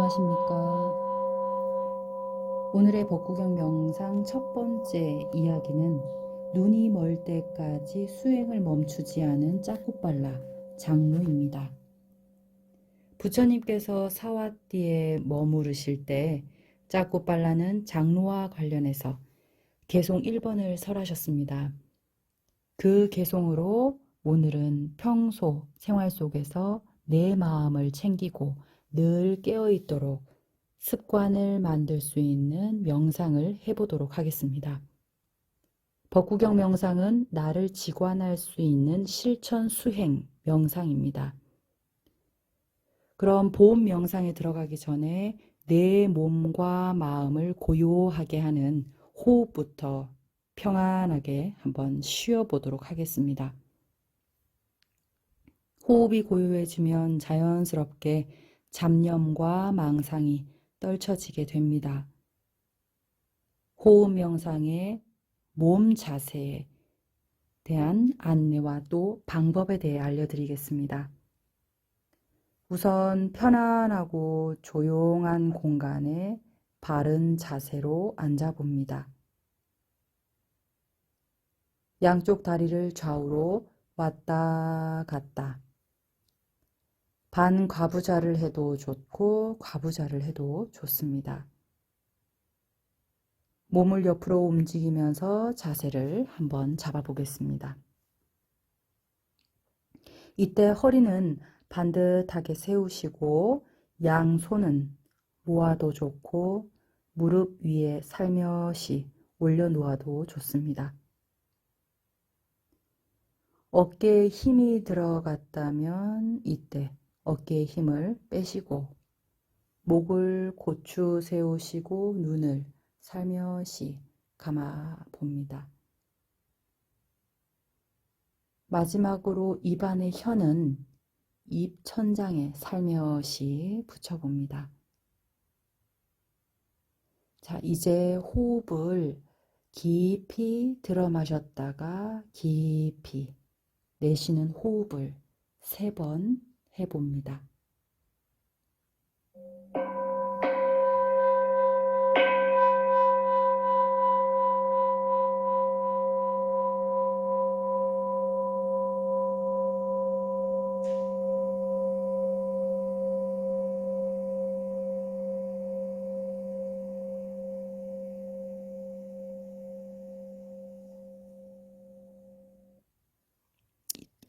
안녕하십니까. 오늘의 법구경 명상 첫 번째 이야기는 눈이 멀 때까지 수행을 멈추지 않은 짜꾸빨라 장로입니다. 부처님께서 사와띠에 머무르실 때 짜꾸빨라는 장로와 관련해서 개송 1번을 설하셨습니다. 그 개송으로 오늘은 평소 생활 속에서 내 마음을 챙기고 늘 깨어있도록 습관을 만들 수 있는 명상을 해보도록 하겠습니다. 법구경 명상은 나를 지관할 수 있는 실천 수행 명상입니다. 그럼 보험 명상에 들어가기 전에 내 몸과 마음을 고요하게 하는 호흡부터 평안하게 한번 쉬어보도록 하겠습니다. 호흡이 고요해지면 자연스럽게 잡념과 망상이 떨쳐지게 됩니다. 호흡 명상의 몸 자세에 대한 안내와 또 방법에 대해 알려드리겠습니다. 우선 편안하고 조용한 공간에 바른 자세로 앉아봅니다. 양쪽 다리를 좌우로 왔다 갔다. 반과부자를 해도 좋고 과부자를 해도 좋습니다. 몸을 옆으로 움직이면서 자세를 한번 잡아보겠습니다. 이때 허리는 반듯하게 세우시고 양손은 모아도 좋고 무릎 위에 살며시 올려놓아도 좋습니다. 어깨에 힘이 들어갔다면 이때 어깨의 힘을 빼시고 목을 고추 세우시고 눈을 살며시 감아 봅니다. 마지막으로 입안의 혀는 입 천장에 살며시 붙여봅니다. 자, 이제 호흡을 깊이 들어 마셨다가 깊이 내쉬는 호흡을 3번 해봅니다.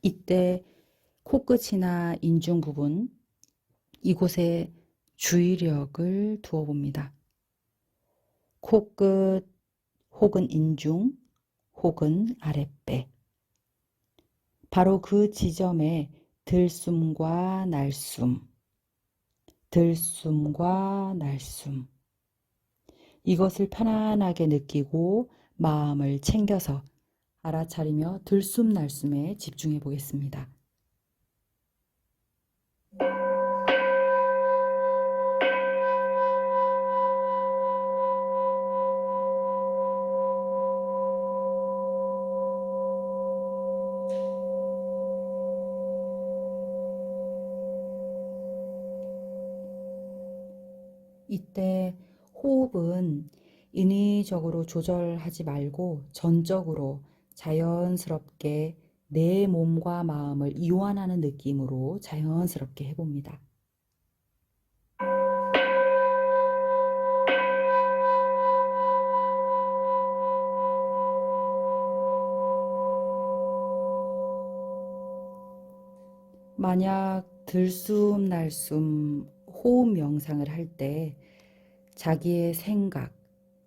이때 코끝이나 인중 부분 이곳에 주의력을 두어 봅니다. 코끝 혹은 인중 혹은 아랫배 바로 그 지점에 들숨과 날숨 들숨과 날숨 이것을 편안하게 느끼고 마음을 챙겨서 알아차리며 들숨 날숨에 집중해 보겠습니다. 이때 호흡은 인위적으로 조절하지 말고 전적으로 자연스럽게 내 몸과 마음을 이완하는 느낌으로 자연스럽게 해봅니다. 만약 들숨 날숨 호흡 명상을 할 때 자기의 생각,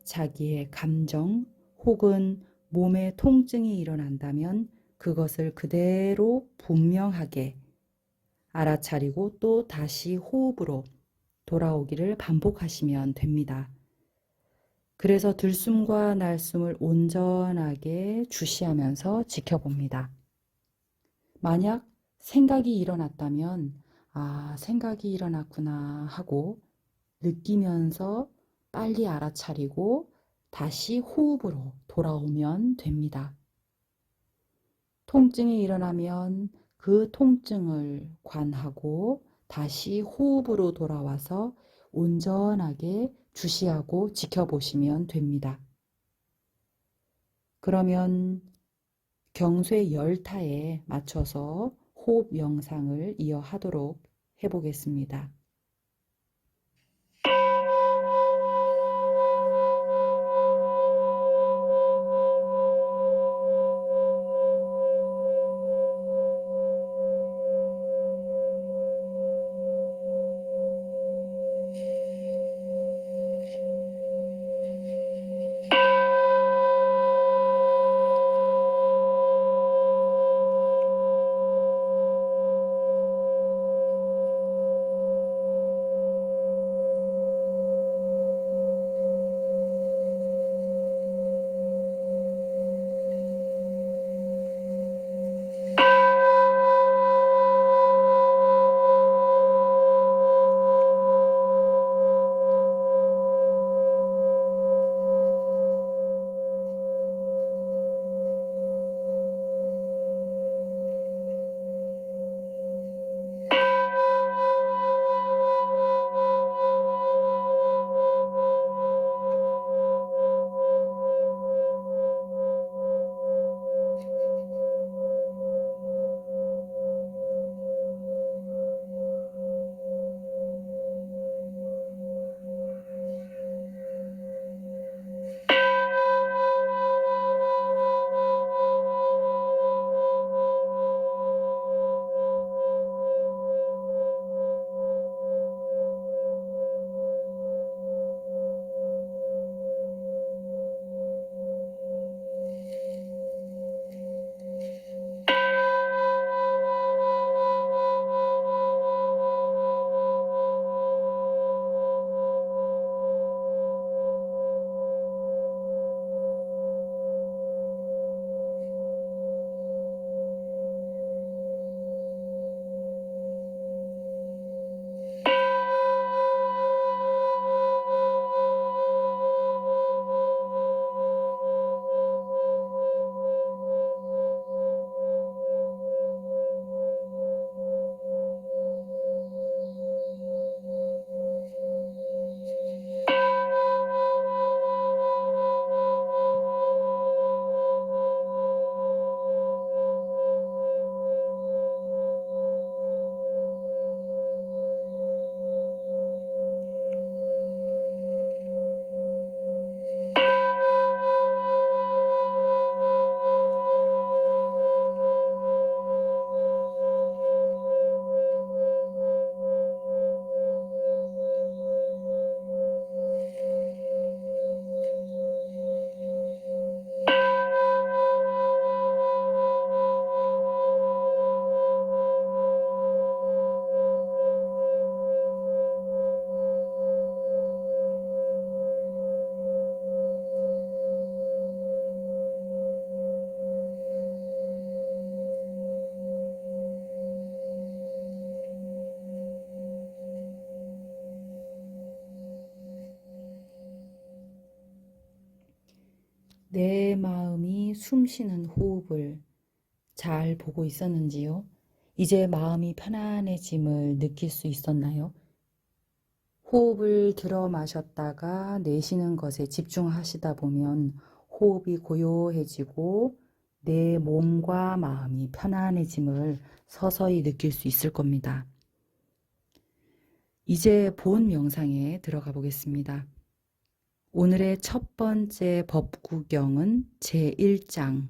자기의 감정 혹은 몸에 통증이 일어난다면 그것을 그대로 분명하게 알아차리고 또 다시 호흡으로 돌아오기를 반복하시면 됩니다. 그래서 들숨과 날숨을 온전하게 주시하면서 지켜봅니다. 만약 생각이 일어났다면 생각이 일어났구나 하고 느끼면서 빨리 알아차리고 다시 호흡으로 돌아오면 됩니다. 통증이 일어나면 그 통증을 관하고 다시 호흡으로 돌아와서 온전하게 주시하고 지켜보시면 됩니다. 그러면 경쇠 10타에 맞춰서 호흡 명상을 이어하도록 해보겠습니다. 내 마음이 숨쉬는 호흡을 잘 보고 있었는지요? 이제 마음이 편안해짐을 느낄 수 있었나요? 호흡을 들어 마셨다가 내쉬는 것에 집중하시다 보면 호흡이 고요해지고 내 몸과 마음이 편안해짐을 서서히 느낄 수 있을 겁니다. 이제 본 명상에 들어가 보겠습니다. 오늘의 첫 번째 법구경은 제1장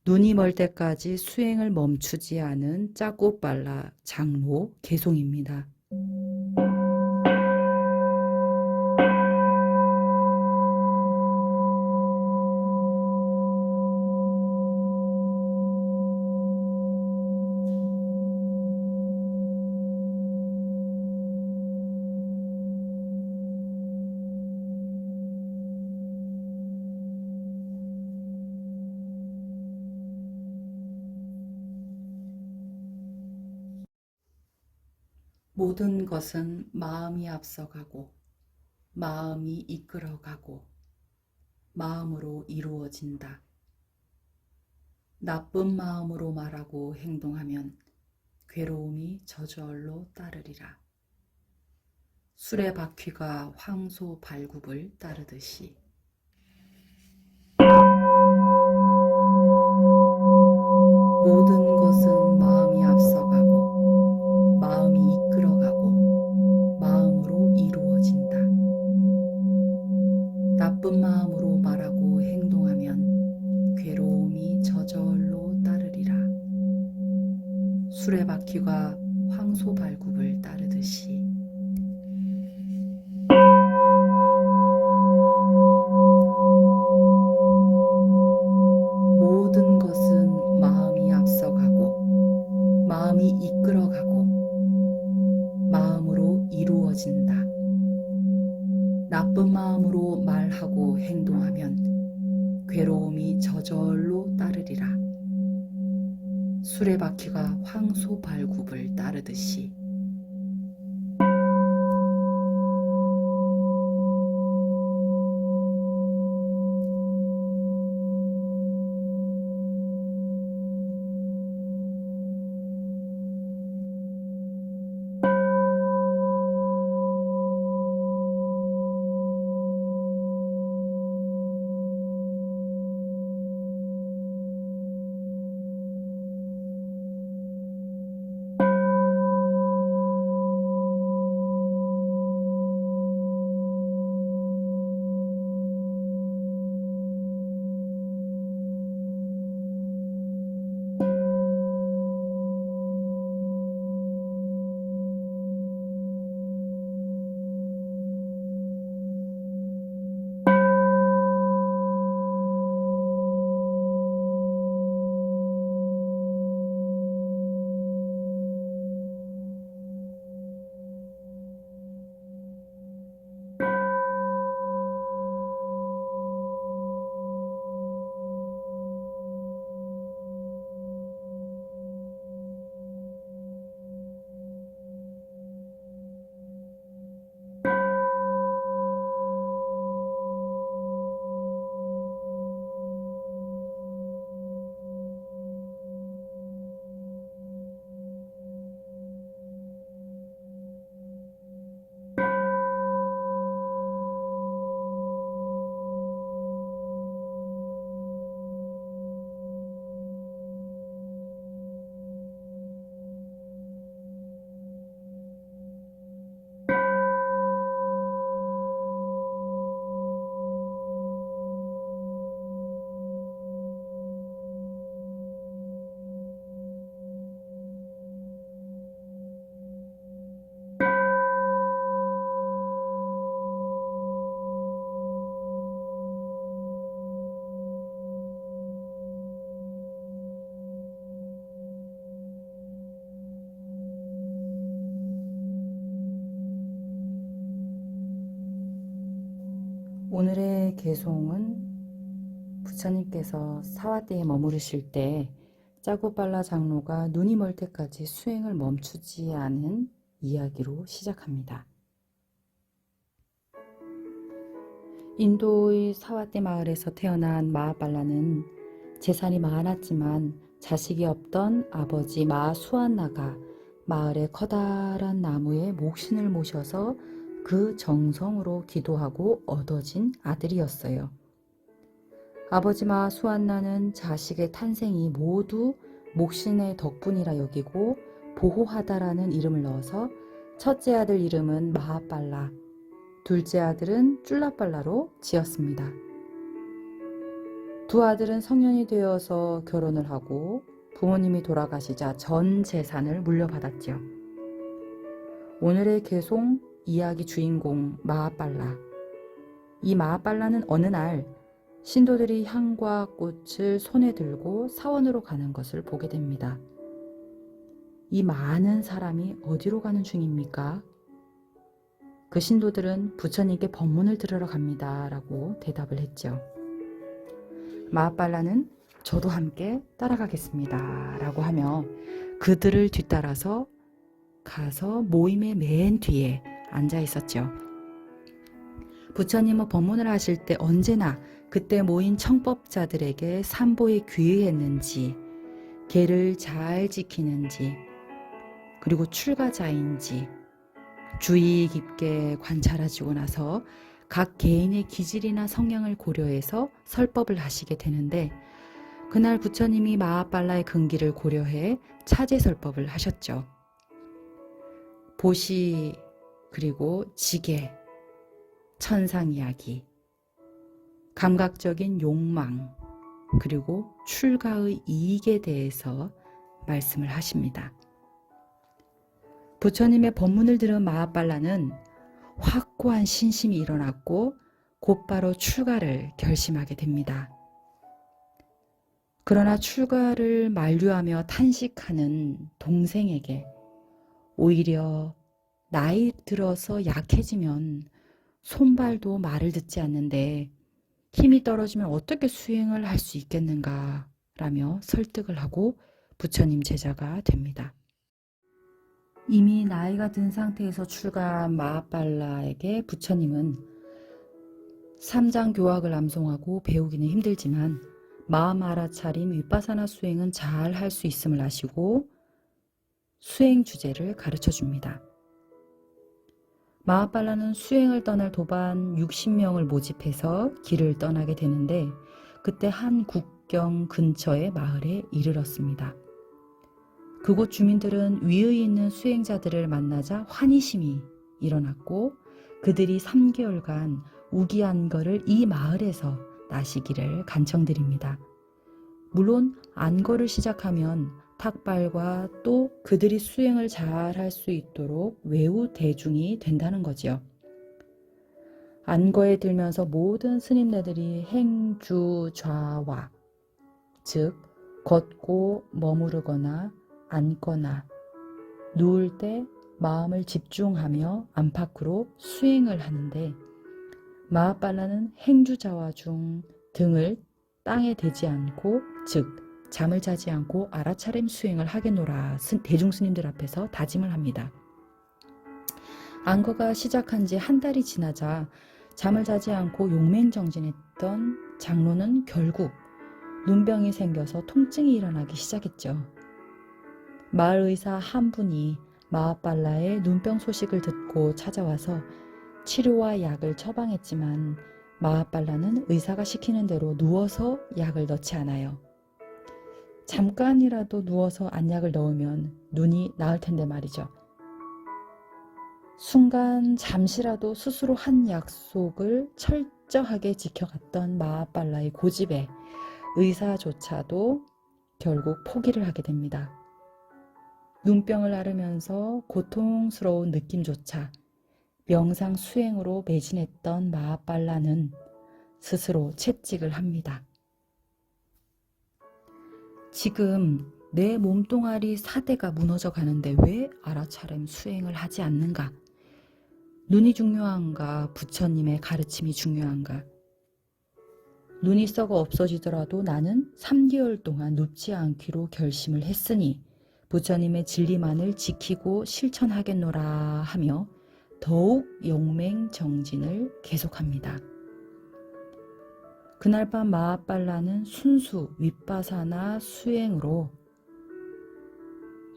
눈이 멀 때까지 수행을 멈추지 않은 짜고빨라 장로 개송입니다. 모든 것은 마음이 앞서가고 마음이 이끌어가고 마음으로 이루어진다. 나쁜 마음으로 말하고 행동하면 괴로움이 저절로 따르리라. 수레바퀴가 황소 발굽을 따르듯이 모든 것은 마음이 앞서가고 마음이 이끌어가고 마음으로 이루어진다. 나쁜 마음으로 말하고 행동하면 괴로움이 저절로 따르리라. 수레바퀴가 황소 발굽을 따르듯이 모든 것은 마음이 앞서가고 마음이 이끌어가고 마음으로 이루어진다. 나쁜 마음으로 말하고 행동하면 괴로움이 저절로 따르리라. 수레바퀴가 황소 발굽을 따르듯이 오늘의 개송은 부처님께서 사화대에 머무르실 때 짜고팔라 장로가 눈이 멀 때까지 수행을 멈추지 않은 이야기로 시작합니다. 인도의 사화대 마을에서 태어난 마하팔라는 재산이 많았지만 자식이 없던 아버지 마수안나가 마을의 커다란 나무에 목신을 모셔서 그 정성으로 기도하고 얻어진 아들이었어요. 아버지 마수안나는 자식의 탄생이 모두 목신의 덕분이라 여기고 보호하다라는 이름을 넣어서 첫째 아들 이름은 마하팔라, 둘째 아들은 쫄라팔라로 지었습니다. 두 아들은 성년이 되어서 결혼을 하고 부모님이 돌아가시자 전 재산을 물려받았죠. 오늘의 개송 이야기 주인공 마하팔라. 이 마하팔라는 어느 날 신도들이 향과 꽃을 손에 들고 사원으로 가는 것을 보게 됩니다. 이 많은 사람이 어디로 가는 중입니까? 그 신도들은 부처님께 법문을 들으러 갑니다 라고 대답을 했죠. 마하팔라는 저도 함께 따라가겠습니다 라고 하며 그들을 뒤따라서 가서 모임의 맨 뒤에 앉아 있었죠. 부처님은 법문을 하실 때 언제나 그때 모인 청법자들에게 삼보에 귀의했는지, 계를 잘 지키는지, 그리고 출가자인지, 주의 깊게 관찰하시고 나서 각 개인의 기질이나 성향을 고려해서 설법을 하시게 되는데, 그날 부처님이 마하빨라의 근기를 고려해 차제설법을 하셨죠. 보시, 그리고 지계, 천상이야기, 감각적인 욕망, 그리고 출가의 이익에 대해서 말씀을 하십니다. 부처님의 법문을 들은 마하빨라는 확고한 신심이 일어났고 곧바로 출가를 결심하게 됩니다. 그러나 출가를 만류하며 탄식하는 동생에게 오히려 나이 들어서 약해지면 손발도 말을 듣지 않는데 힘이 떨어지면 어떻게 수행을 할 수 있겠는가 라며 설득을 하고 부처님 제자가 됩니다. 이미 나이가 든 상태에서 출가한 마하빨라에게 부처님은 삼장교학을 암송하고 배우기는 힘들지만 마음 알아차림 위파사나 수행은 잘 할 수 있음을 아시고 수행 주제를 가르쳐 줍니다. 마하빨라는 수행을 떠날 도반 60명을 모집해서 길을 떠나게 되는데 그때 한 국경 근처의 마을에 이르렀습니다. 그곳 주민들은 위에 있는 수행자들을 만나자 환희심이 일어났고 그들이 3개월간 우기안거를 이 마을에서 나시기를 간청드립니다. 물론 안거를 시작하면 탁발과 또 그들이 수행을 잘 할 수 있도록 외우 대중이 된다는 거지요. 안거에 들면서 모든 스님네들이 행주좌와, 즉 걷고 머무르거나 앉거나 누울 때 마음을 집중하며 안팎으로 수행을 하는데 마하빨라는 행주자와 중 등을 땅에 대지 않고, 즉 잠을 자지 않고 알아차림 수행을 하겠노라 대중스님들 앞에서 다짐을 합니다. 안거가 시작한 지 한 달이 지나자 잠을 자지 않고 용맹정진했던 장로는 결국 눈병이 생겨서 통증이 일어나기 시작했죠. 마을 의사 한 분이 마하빨라의 눈병 소식을 듣고 찾아와서 치료와 약을 처방했지만 마하빨라는 의사가 시키는 대로 누워서 약을 넣지 않아요. 잠깐이라도 누워서 안약을 넣으면 눈이 나을 텐데 말이죠. 순간 잠시라도 스스로 한 약속을 철저하게 지켜갔던 마하빨라의 고집에 의사조차도 결국 포기를 하게 됩니다. 눈병을 앓으면서 고통스러운 느낌조차 명상 수행으로 매진했던 마하빨라는 스스로 채찍을 합니다. 지금 내 몸뚱아리 4대가 무너져 가는데 왜 알아차림 수행을 하지 않는가? 눈이 중요한가? 부처님의 가르침이 중요한가? 눈이 썩어 없어지더라도 나는 3개월 동안 눕지 않기로 결심을 했으니 부처님의 진리만을 지키고 실천하겠노라 하며 더욱 용맹정진을 계속합니다. 그날 밤 마하빨라는 순수 위파사나 수행으로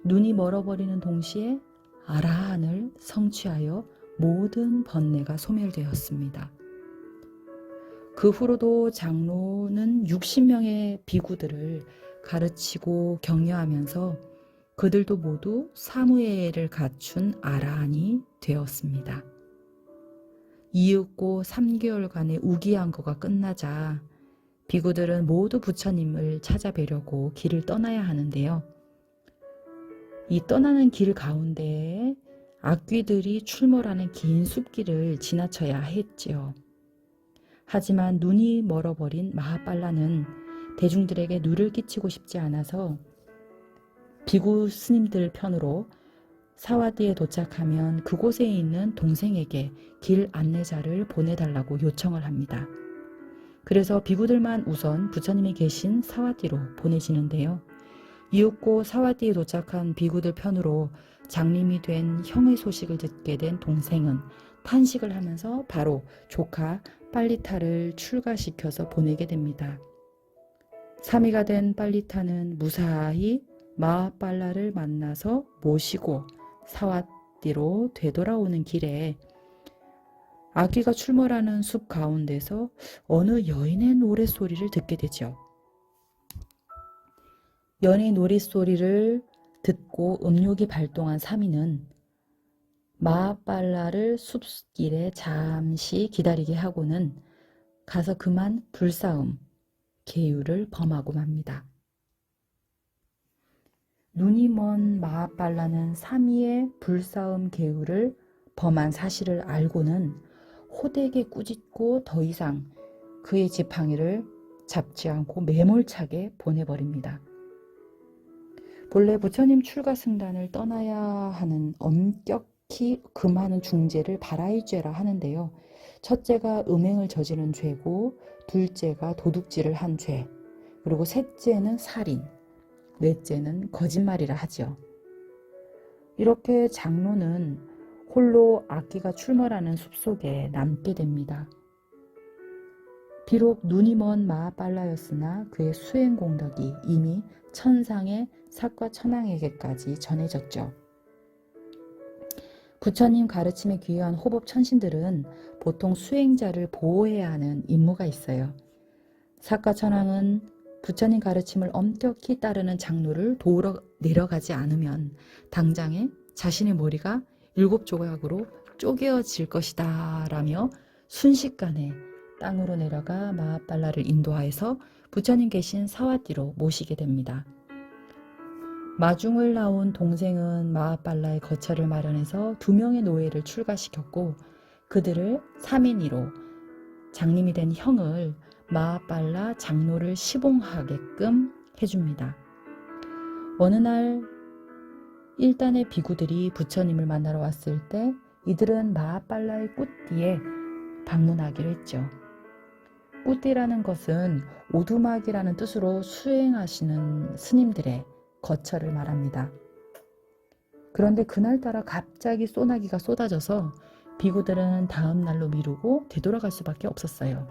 눈이 멀어버리는 동시에 아라한을 성취하여 모든 번뇌가 소멸되었습니다. 그 후로도 장로는 60명의 비구들을 가르치고 격려하면서 그들도 모두 사무예를 갖춘 아라한이 되었습니다. 이윽고 3개월간의 우기안거가 끝나자 비구들은 모두 부처님을 찾아뵈려고 길을 떠나야 하는데요. 이 떠나는 길 가운데에 악귀들이 출몰하는 긴 숲길을 지나쳐야 했지요. 하지만 눈이 멀어버린 마하빨라는 대중들에게 누를 끼치고 싶지 않아서 비구 스님들 편으로 사와디에 도착하면 그곳에 있는 동생에게 길 안내자를 보내달라고 요청을 합니다. 그래서 비구들만 우선 부처님이 계신 사와디로 보내지는데요. 이윽고 사와디에 도착한 비구들 편으로 장림이 된 형의 소식을 듣게 된 동생은 탄식을 하면서 바로 조카 빨리타를 출가시켜서 보내게 됩니다. 3위가 된 빨리타는 무사히 마하빨라를 만나서 모시고 사왔디로 되돌아오는 길에 아기가 출몰하는 숲 가운데서 어느 여인의 노랫소리를 듣게 되죠. 연의 노랫소리를 듣고 음욕이 발동한 사미는 마하빨라를 숲길에 잠시 기다리게 하고는 가서 그만 불싸움, 계율을 범하고 맙니다. 눈이 먼 마하빨라는 사미의 불싸움 계율을 범한 사실을 알고는 호되게 꾸짖고 더 이상 그의 지팡이를 잡지 않고 매몰차게 보내버립니다. 본래 부처님 출가 승단을 떠나야 하는 엄격히 금하는 중죄를 발하의죄라 하는데요. 첫째가 음행을 저지른 죄고, 둘째가 도둑질을 한 죄, 그리고 셋째는 살인, 넷째는 거짓말이라 하죠. 이렇게 장로는 홀로 아기가 출몰하는 숲속에 남게 됩니다. 비록 눈이 먼 마하빨라였으나 그의 수행 공덕이 이미 천상의 사과천왕에게까지 전해졌죠. 부처님 가르침에 귀한 호법 천신들은 보통 수행자를 보호해야 하는 임무가 있어요. 사과천왕은 부처님 가르침을 엄격히 따르는 장로를 도우러 내려가지 않으면 당장에 자신의 머리가 7조각으로 쪼개어질 것이다 라며 순식간에 땅으로 내려가 마하빨라를 인도하여서 부처님 계신 사와띠로 모시게 됩니다. 마중을 나온 동생은 마하빨라의 거처를 마련해서 2명의 노예를 출가시켰고 그들을 3인이로 장님이 된 형을 마하빨라 장로를 시봉하게끔 해줍니다. 어느 날 일단의 비구들이 부처님을 만나러 왔을 때 이들은 마하빨라의 굿띠에 방문하기로 했죠. 굿띠라는 것은 오두막이라는 뜻으로 수행하시는 스님들의 거처를 말합니다. 그런데 그날따라 갑자기 소나기가 쏟아져서 비구들은 다음 날로 미루고 되돌아갈 수밖에 없었어요.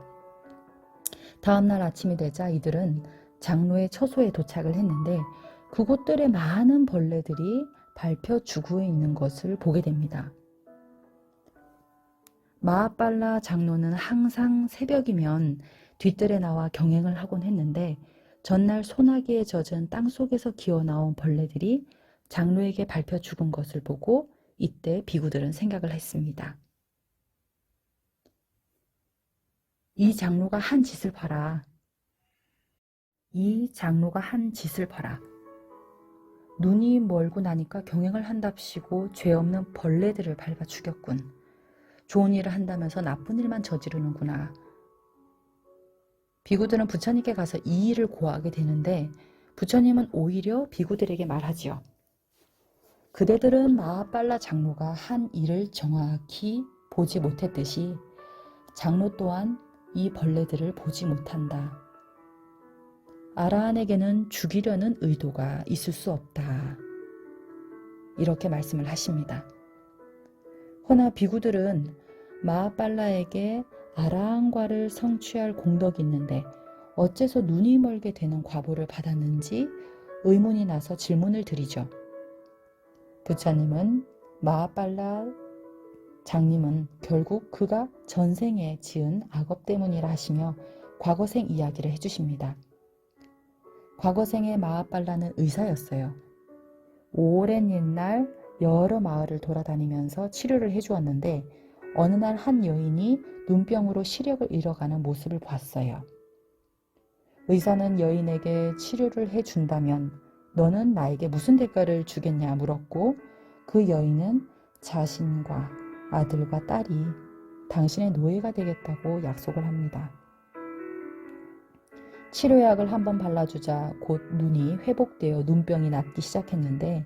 다음 날 아침이 되자 이들은 장로의 처소에 도착을 했는데 그곳들에 많은 벌레들이 밟혀 죽어 있는 것을 보게 됩니다. 마하빨라 장로는 항상 새벽이면 뒤뜰에 나와 경행을 하곤 했는데 전날 소나기에 젖은 땅속에서 기어나온 벌레들이 장로에게 밟혀 죽은 것을 보고 이때 비구들은 생각을 했습니다. 이 장로가 한 짓을 봐라. 이 장로가 한 짓을 봐라. 눈이 멀고 나니까 경행을 한답시고 죄 없는 벌레들을 밟아 죽였군. 좋은 일을 한다면서 나쁜 일만 저지르는구나. 비구들은 부처님께 가서 이 일을 고하게 되는데 부처님은 오히려 비구들에게 말하지요. 그대들은 마하빨라 장로가 한 일을 정확히 보지 못했듯이 장로 또한 이 벌레들을 보지 못한다. 아라한에게는 죽이려는 의도가 있을 수 없다. 이렇게 말씀을 하십니다. 허나 비구들은 마하빨라에게 아라한과를 성취할 공덕이 있는데 어째서 눈이 멀게 되는 과보를 받았는지 의문이 나서 질문을 드리죠. 부처님은 마하빨라 장님은 결국 그가 전생에 지은 악업 때문이라 하시며 과거생 이야기를 해주십니다. 과거생의 마하빨라는 의사였어요. 오랜 옛날 여러 마을을 돌아다니면서 치료를 해주었는데 어느 날 한 여인이 눈병으로 시력을 잃어가는 모습을 봤어요. 의사는 여인에게 치료를 해준다면 너는 나에게 무슨 대가를 주겠냐 물었고 그 여인은 자신과 아들과 딸이 당신의 노예가 되겠다고 약속을 합니다. 치료약을 한번 발라주자 곧 눈이 회복되어 눈병이 낫기 시작했는데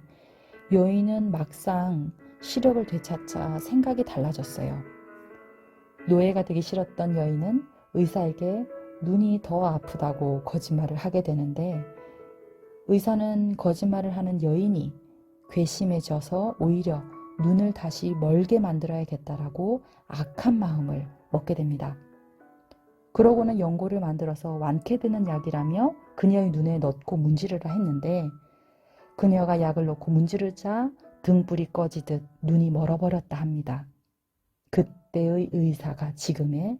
여인은 막상 시력을 되찾자 생각이 달라졌어요. 노예가 되기 싫었던 여인은 의사에게 눈이 더 아프다고 거짓말을 하게 되는데 의사는 거짓말을 하는 여인이 괘씸해져서 오히려 눈을 다시 멀게 만들어야겠다라고 악한 마음을 먹게 됩니다. 그러고는 연고를 만들어서 완쾌되는 약이라며 그녀의 눈에 넣고 문지르라 했는데 그녀가 약을 넣고 문지르자 등불이 꺼지듯 눈이 멀어버렸다 합니다. 그때의 의사가 지금의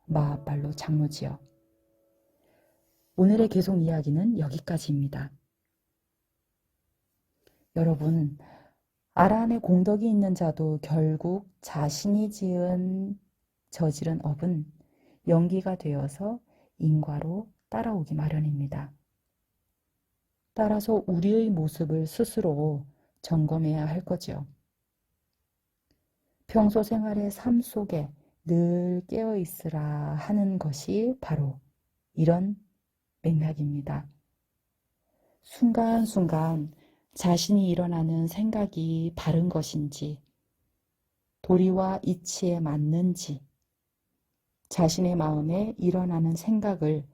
마아빨로 장로지요. 오늘의 개송 이야기는 여기까지입니다. 여러분, 아란에 공덕이 있는 자도 결국 자신이 저지른 업은 연기가 되어서 인과로 따라오기 마련입니다. 따라서 우리의 모습을 스스로 점검해야 할 거지요. 평소 생활의 삶 속에 늘 깨어 있으라 하는 것이 바로 이런 맥락입니다. 순간순간 자신이 일어나는 생각이 바른 것인지, 도리와 이치에 맞는지, 자신의 마음에 일어나는 생각을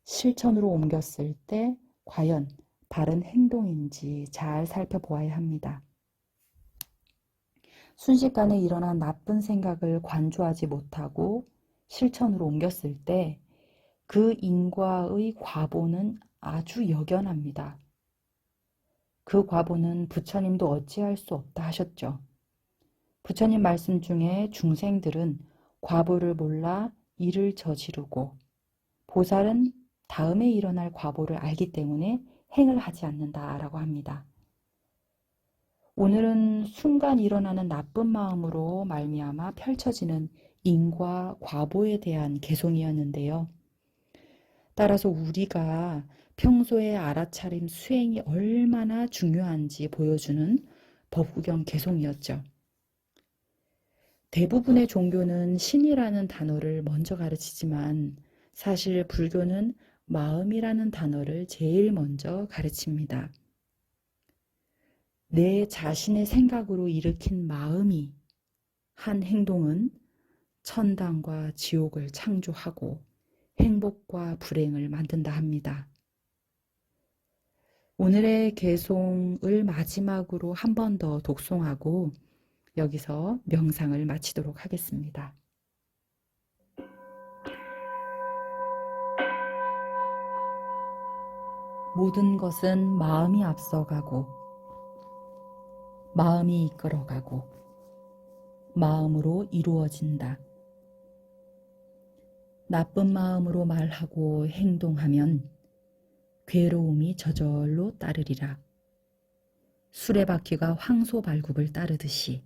실천으로 옮겼을 때 과연 바른 행동인지 잘 살펴보아야 합니다. 순식간에 일어난 나쁜 생각을 관조하지 못하고 실천으로 옮겼을 때 그 인과의 과보는 아주 역연합니다. 그 과보는 부처님도 어찌할 수 없다 하셨죠. 부처님 말씀 중에 중생들은 과보를 몰라 일을 저지르고 보살은 다음에 일어날 과보를 알기 때문에 행을 하지 않는다라고 합니다. 오늘은 순간 일어나는 나쁜 마음으로 말미암아 펼쳐지는 인과 과보에 대한 개송이었는데요. 따라서 우리가 평소에 알아차림 수행이 얼마나 중요한지 보여주는 법구경 개송이었죠. 대부분의 종교는 신이라는 단어를 먼저 가르치지만 사실 불교는 마음이라는 단어를 제일 먼저 가르칩니다. 내 자신의 생각으로 일으킨 마음이 한 행동은 천당과 지옥을 창조하고 행복과 불행을 만든다 합니다. 오늘의 개송을 마지막으로 한 번 더 독송하고 여기서 명상을 마치도록 하겠습니다. 모든 것은 마음이 앞서가고 마음이 이끌어가고 마음으로 이루어진다. 나쁜 마음으로 말하고 행동하면 괴로움이 저절로 따르리라. 수레바퀴가 황소발굽을 따르듯이